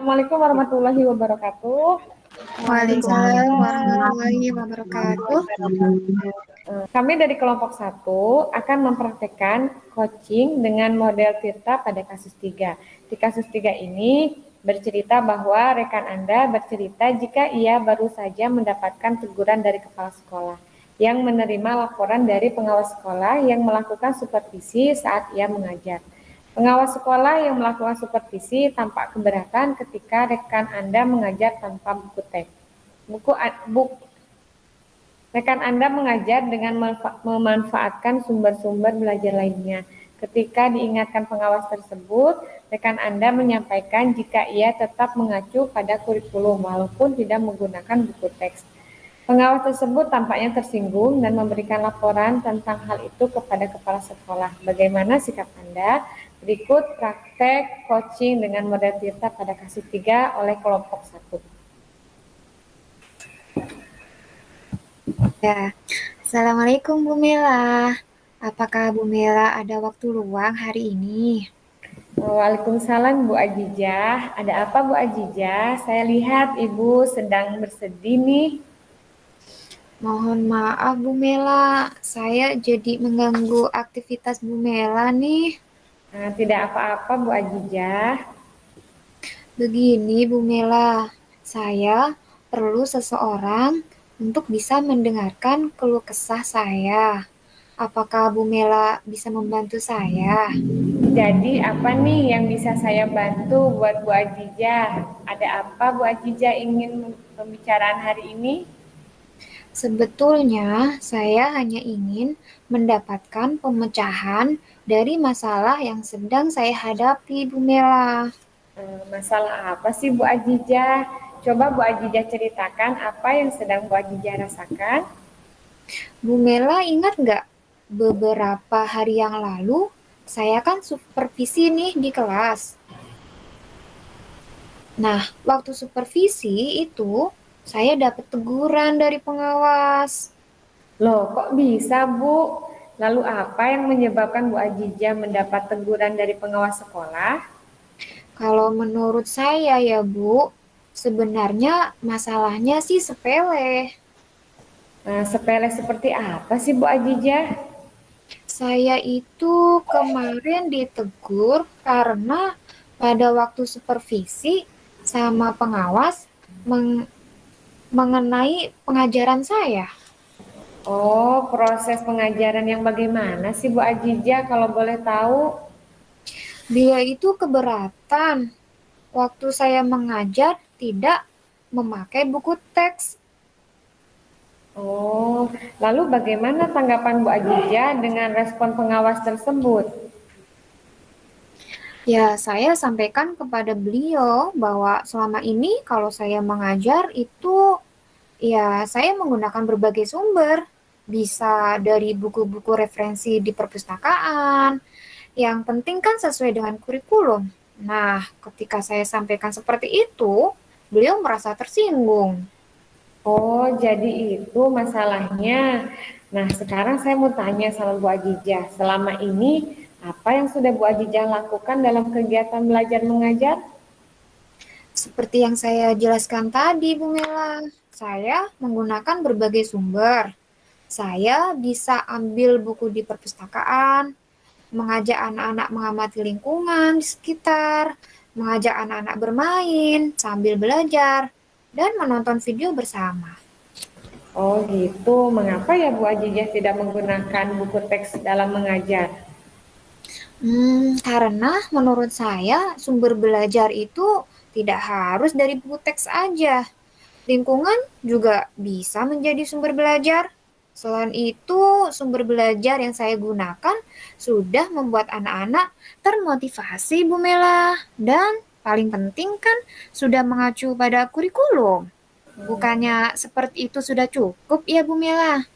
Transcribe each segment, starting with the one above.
Assalamualaikum warahmatullahi wabarakatuh. Waalaikumsalam warahmatullahi wabarakatuh. Kami dari kelompok 1 akan mempraktekkan coaching dengan model Tirta pada kasus 3. Di kasus 3 ini bercerita bahwa rekan Anda bercerita jika ia baru saja mendapatkan teguran dari kepala sekolah yang menerima laporan dari pengawas sekolah yang melakukan supervisi saat ia mengajar. Pengawas sekolah yang melakukan supervisi tampak keberatan ketika rekan Anda mengajar tanpa buku teks. Rekan Anda mengajar dengan memanfaatkan sumber-sumber belajar lainnya. Ketika diingatkan pengawas tersebut, rekan Anda menyampaikan jika ia tetap mengacu pada kurikulum walaupun tidak menggunakan buku teks. Pengawas tersebut tampaknya tersinggung dan memberikan laporan tentang hal itu kepada kepala sekolah. Bagaimana sikap Anda? Berikut praktek coaching dengan model Tirta pada kasus 3 oleh kelompok 1. Ya, Assalamualaikum Bu Mela. Apakah Bu Mela ada waktu luang hari ini? Waalaikumsalam Bu Ajijah. Ada apa Bu Ajijah? Saya lihat Ibu sedang bersedih nih. Mohon maaf Bu Mela, saya jadi mengganggu aktivitas Bu Mela nih. Tidak apa-apa Bu Ajijah. Begini Bu Mela, saya perlu seseorang untuk bisa mendengarkan keluh kesah saya. Apakah Bu Mela bisa membantu saya? Jadi apa nih yang bisa saya bantu buat Bu Ajijah? Ada apa Bu Ajijah ingin pembicaraan hari ini? Sebetulnya, saya hanya ingin mendapatkan pemecahan dari masalah yang sedang saya hadapi, Bu Mela. Masalah apa sih Bu Ajijah? Coba Bu Ajijah ceritakan apa yang sedang Bu Ajijah rasakan. Bu Mela ingat nggak beberapa hari yang lalu, saya kan supervisi nih di kelas. Nah, waktu supervisi itu, saya dapat teguran dari pengawas. Loh, kok bisa Bu? Lalu apa yang menyebabkan Bu Ajijah mendapat teguran dari pengawas sekolah? Kalau menurut saya ya Bu, sebenarnya masalahnya sih sepele. Sepele seperti apa sih Bu Ajijah? Saya itu kemarin ditegur karena pada waktu supervisi sama pengawas mengenai pengajaran saya. Oh, proses pengajaran yang bagaimana sih Bu Ajijah kalau boleh tahu? Dia itu keberatan waktu saya mengajar tidak memakai buku teks. Oh, lalu bagaimana tanggapan Bu Ajijah dengan respon pengawas tersebut? Ya, saya sampaikan kepada beliau bahwa selama ini kalau saya mengajar itu ya saya menggunakan berbagai sumber. Bisa dari buku-buku referensi di perpustakaan. Yang penting kan sesuai dengan kurikulum. Nah, ketika saya sampaikan seperti itu, beliau merasa tersinggung. Oh, jadi itu masalahnya. Nah, sekarang saya mau tanya sama Bu Ajijah. Selama ini, apa yang sudah Bu Ajijah lakukan dalam kegiatan belajar mengajar? Seperti yang saya jelaskan tadi, Bu Mela, saya menggunakan berbagai sumber. Saya bisa ambil buku di perpustakaan, mengajak anak-anak mengamati lingkungan di sekitar, mengajak anak-anak bermain sambil belajar, dan menonton video bersama. Oh, gitu. Mengapa ya Bu Ajijah tidak menggunakan buku teks dalam mengajar? Karena menurut saya sumber belajar itu tidak harus dari buku teks aja. Lingkungan juga bisa menjadi sumber belajar. Selain itu, sumber belajar yang saya gunakan sudah membuat anak-anak termotivasi, Bu Mela. Dan paling penting kan sudah mengacu pada kurikulum. Bukannya seperti itu sudah cukup ya, Bu Mela?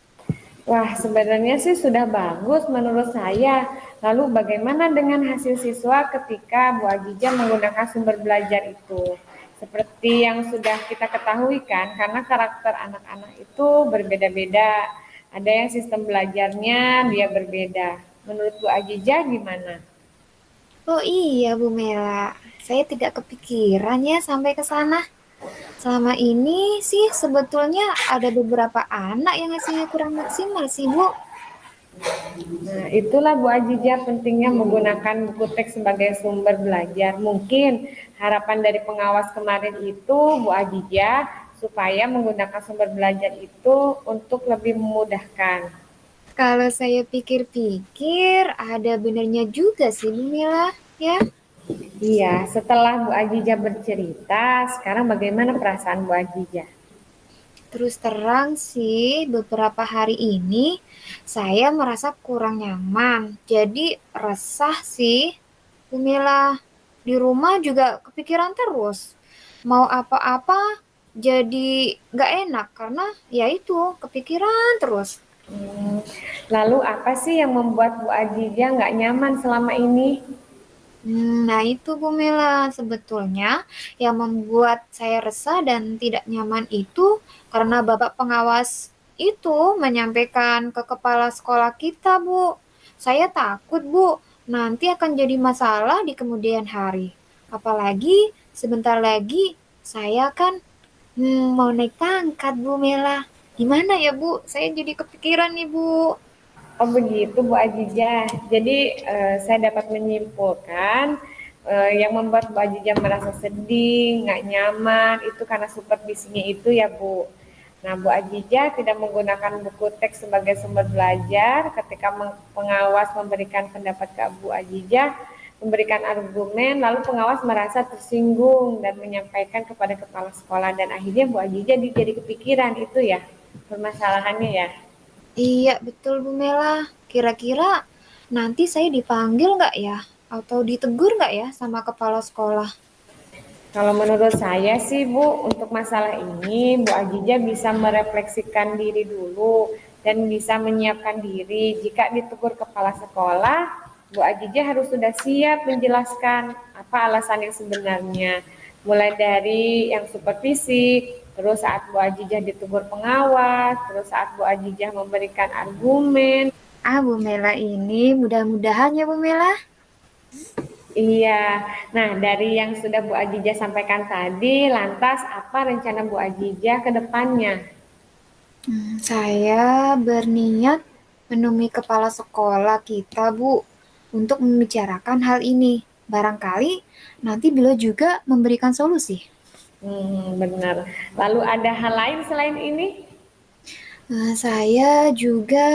Wah, sebenarnya sih sudah bagus menurut saya. Lalu bagaimana dengan hasil siswa ketika Bu Ajijah menggunakan sumber belajar itu? Seperti yang sudah kita ketahui kan, karena karakter anak-anak itu berbeda-beda. Ada yang sistem belajarnya dia berbeda. Menurut Bu Ajijah gimana? Oh iya, Bu Mela. Saya tidak kepikiran ya sampai ke sana. Selama ini sih sebetulnya ada beberapa anak yang hasilnya kurang maksimal sih, Bu. Nah, itulah Bu Ajija pentingnya menggunakan buku teks sebagai sumber belajar. Mungkin harapan dari pengawas kemarin itu Bu Ajija supaya menggunakan sumber belajar itu untuk lebih memudahkan. Kalau saya pikir-pikir, ada benernya juga sih, Bu Mela. Ya, Iya, setelah Bu Ajija bercerita, sekarang bagaimana perasaan Bu Ajija? terus terang sih, beberapa hari ini saya merasa kurang nyaman. Jadi resah sih, Bu Mela. Di rumah juga kepikiran terus. Mau apa-apa jadi nggak enak karena ya itu kepikiran terus. Hmm, lalu apa sih yang membuat Bu Ajija nggak nyaman selama ini? Nah itu Bu Mela, sebetulnya yang membuat saya resah dan tidak nyaman itu karena Bapak pengawas itu menyampaikan ke kepala sekolah kita, Bu. Saya takut, Bu, nanti akan jadi masalah di kemudian hari. Apalagi sebentar lagi saya kan mau naik pangkat, Bu Mela. Gimana ya, Bu? Saya jadi kepikiran nih, Bu. Oh begitu Bu Ajija. Jadi saya dapat menyimpulkan yang membuat Bu Ajija merasa sedih, nggak nyaman itu karena supervisinya itu ya Bu. Nah Bu Ajija tidak menggunakan buku teks sebagai sumber belajar ketika pengawas memberikan pendapat ke Bu Ajija, memberikan argumen, lalu pengawas merasa tersinggung dan menyampaikan kepada kepala sekolah dan akhirnya Bu Ajija jadi kepikiran itu ya permasalahannya ya. Iya, betul Bu Mela. Kira-kira nanti saya dipanggil nggak ya? Atau ditegur nggak ya sama kepala sekolah? Kalau menurut saya sih Bu, untuk masalah ini Bu Ajija bisa merefleksikan diri dulu dan bisa menyiapkan diri. Jika ditegur kepala sekolah, Bu Ajija harus sudah siap menjelaskan apa alasan yang sebenarnya. Mulai dari yang supervisi, terus saat Bu Ajija ditegur pengawas, terus saat Bu Ajija memberikan argumen. Ah, Bu Mela ini mudah-mudahan ya Bu Mela. Iya, nah dari yang sudah Bu Ajija sampaikan tadi, lantas apa rencana Bu Ajija ke depannya? Saya berniat menemui kepala sekolah kita, Bu, untuk membicarakan hal ini. Barangkali nanti beliau juga memberikan solusi. Benar. Lalu ada hal lain selain ini? Saya juga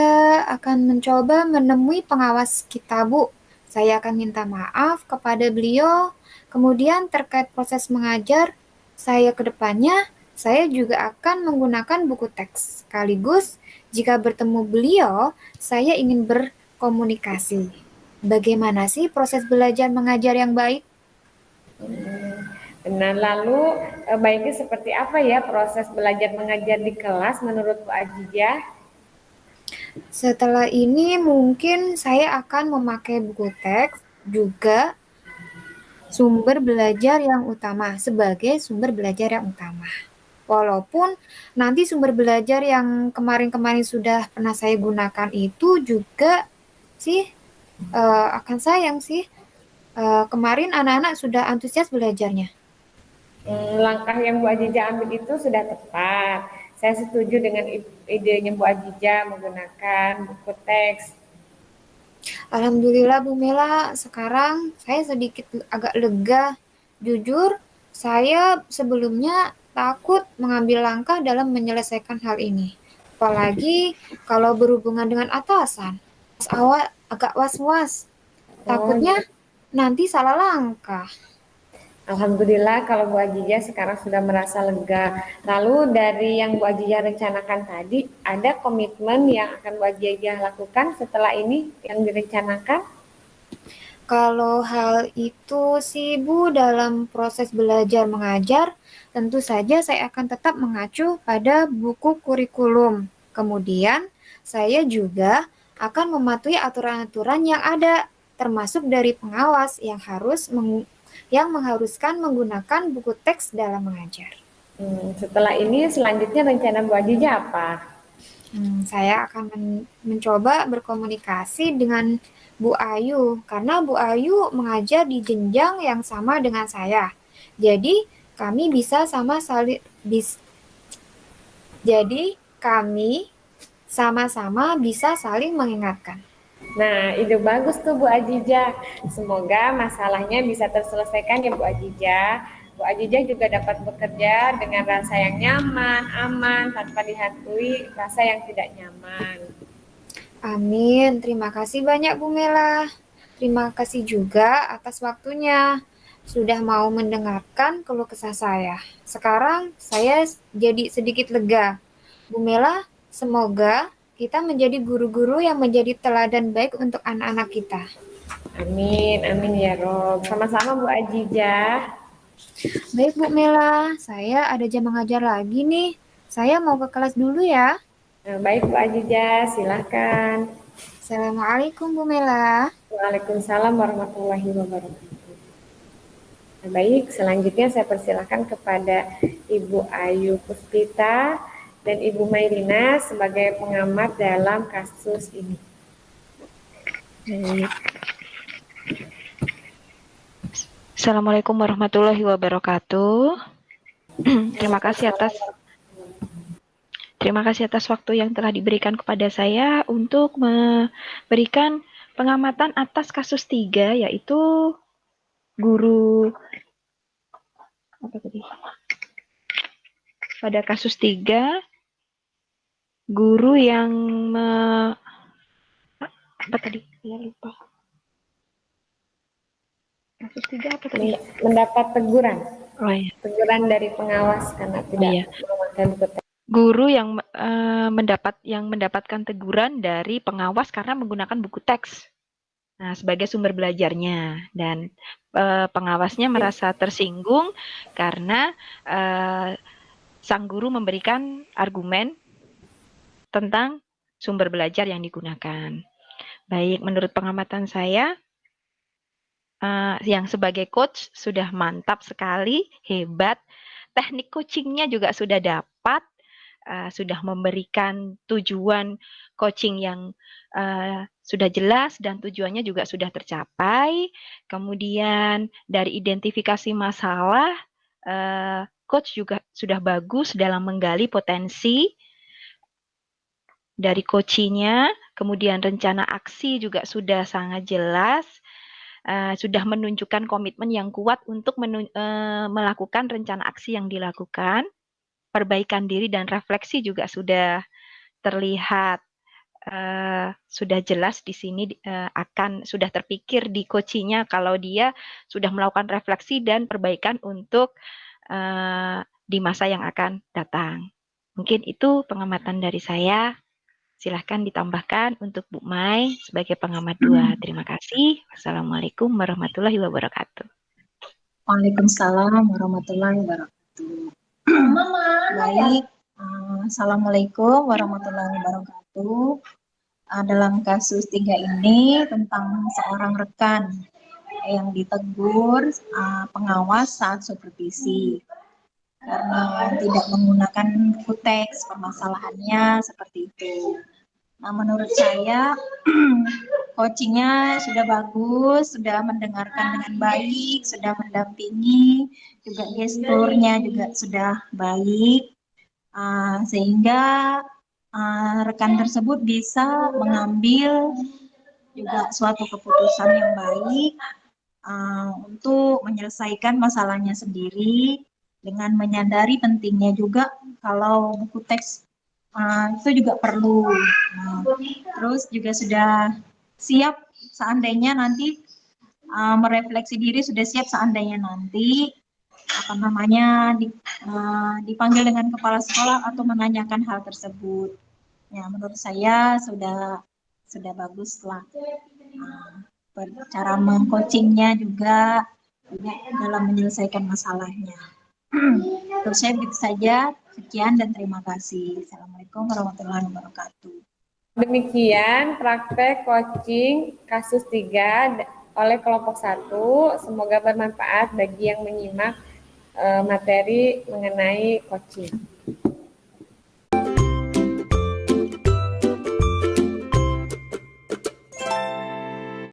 akan mencoba menemui pengawas kita, Bu. Saya akan minta maaf kepada beliau. Kemudian terkait proses mengajar, saya ke depannya, saya juga akan menggunakan buku teks. Sekaligus, jika bertemu beliau, saya ingin berkomunikasi. Bagaimana sih proses belajar mengajar yang baik? Benar. Lalu baiknya seperti apa ya proses belajar mengajar di kelas menurut Bu Ajija? Setelah ini mungkin saya akan memakai buku teks juga sumber belajar yang utama sebagai sumber belajar yang utama. Walaupun nanti sumber belajar yang kemarin-kemarin sudah pernah saya gunakan itu juga sih akan sayang sih. Kemarin anak-anak sudah antusias belajarnya. Langkah yang Bu Ajija ambil itu sudah tepat. Saya setuju dengan idenya Bu Ajija menggunakan buku teks. Alhamdulillah Bu Mela, sekarang saya sedikit agak lega. Jujur, saya sebelumnya takut mengambil langkah dalam menyelesaikan hal ini. Apalagi kalau berhubungan dengan atasan. Awal agak was-was. Oh, Takutnya nanti salah langkah. Alhamdulillah kalau Bu Ajija sekarang sudah merasa lega. Lalu dari yang Bu Ajija rencanakan tadi, ada komitmen yang akan Bu Ajija lakukan setelah ini yang direncanakan? Kalau hal itu sih Bu, dalam proses belajar mengajar, tentu saja saya akan tetap mengacu pada buku kurikulum. Kemudian, saya juga akan mematuhi aturan-aturan yang ada, termasuk dari pengawas yang mengharuskan menggunakan buku teks dalam mengajar. Setelah ini selanjutnya rencana Bu Ajija apa? Saya akan mencoba berkomunikasi dengan Bu Ayu, karena Bu Ayu mengajar di jenjang yang sama dengan saya. Jadi, kami bisa sama saling jadi kami sama-sama bisa saling mengingatkan. Nah, ide bagus tuh Bu Ajijah. Semoga masalahnya bisa terselesaikan ya Bu Ajijah. Bu Ajijah juga dapat bekerja dengan rasa yang nyaman, aman, tanpa dihantui rasa yang tidak nyaman. Amin. Terima kasih banyak Bu Mela. Terima kasih juga atas waktunya. Sudah mau mendengarkan keluh kesah saya. Sekarang saya jadi sedikit lega. Bu Mela, semoga kita menjadi guru-guru yang menjadi teladan baik untuk anak-anak kita. Amin, amin ya Rob. Sama-sama Bu Ajijah. Baik Bu Mela, saya ada jam mengajar lagi nih. Saya mau ke kelas dulu ya. Nah, baik Bu Ajijah, silahkan. Assalamualaikum Bu Mela. Waalaikumsalam warahmatullahi wabarakatuh. Nah, baik, selanjutnya saya persilahkan kepada Ibu Ayu Puspita dan Ibu Mairina sebagai pengamat dalam kasus ini. Baik. Assalamualaikum warahmatullahi wabarakatuh. Terima kasih atas waktu yang telah diberikan kepada saya untuk memberikan pengamatan atas kasus 3, yaitu guru pada kasus 3, guru yang saya lupa. Kasus 3 apa tadi? Mendapat teguran. Oh iya. Teguran dari pengawas karena tidak menggunakan buku teks. Guru yang mendapatkan teguran dari pengawas karena menggunakan buku teks. Nah, sebagai sumber belajarnya, dan pengawasnya merasa tersinggung karena sang guru memberikan argumen tentang sumber belajar yang digunakan. Baik, menurut pengamatan saya, yang sebagai coach sudah mantap sekali, hebat. Teknik coachingnya juga sudah dapat, sudah memberikan tujuan coaching yang sudah jelas dan tujuannya juga sudah tercapai. Kemudian dari identifikasi masalah, coach juga sudah bagus dalam menggali potensi dari coachingnya. Kemudian rencana aksi juga sudah sangat jelas. Sudah menunjukkan komitmen yang kuat untuk melakukan rencana aksi yang dilakukan. Perbaikan diri dan refleksi juga sudah terlihat, sudah jelas di sini, sudah terpikir di coachingnya kalau dia sudah melakukan refleksi dan perbaikan untuk di masa yang akan datang. Mungkin itu pengamatan dari saya. Silahkan ditambahkan untuk Bu Mai sebagai pengamat 2. Terima kasih. Wassalamualaikum warahmatullahi wabarakatuh. Waalaikumsalam warahmatullahi wabarakatuh. Baik, Assalamualaikum warahmatullahi wabarakatuh. Dalam kasus 3 ini tentang seorang rekan yang ditegur pengawas saat supervisi karena tidak menggunakan teks, permasalahannya seperti itu. Nah, menurut saya coachingnya sudah bagus, sudah mendengarkan dengan baik, sudah mendampingi, juga gesturnya juga sudah baik, sehingga rekan tersebut bisa mengambil juga suatu keputusan yang baik untuk menyelesaikan masalahnya sendiri, dengan menyadari pentingnya juga kalau buku teks itu juga perlu. Terus juga sudah siap seandainya nanti merefleksi diri, sudah siap seandainya nanti dipanggil dengan kepala sekolah atau menanyakan hal tersebut. Ya, menurut saya sudah bagus lah. Cara mengcoachingnya juga dalam menyelesaikan masalahnya. Terus saya begitu saja. Sekian dan terima kasih. Assalamualaikum warahmatullahi wabarakatuh. Demikian praktek coaching kasus 3 oleh kelompok 1. Semoga bermanfaat bagi yang menyimak materi mengenai coaching.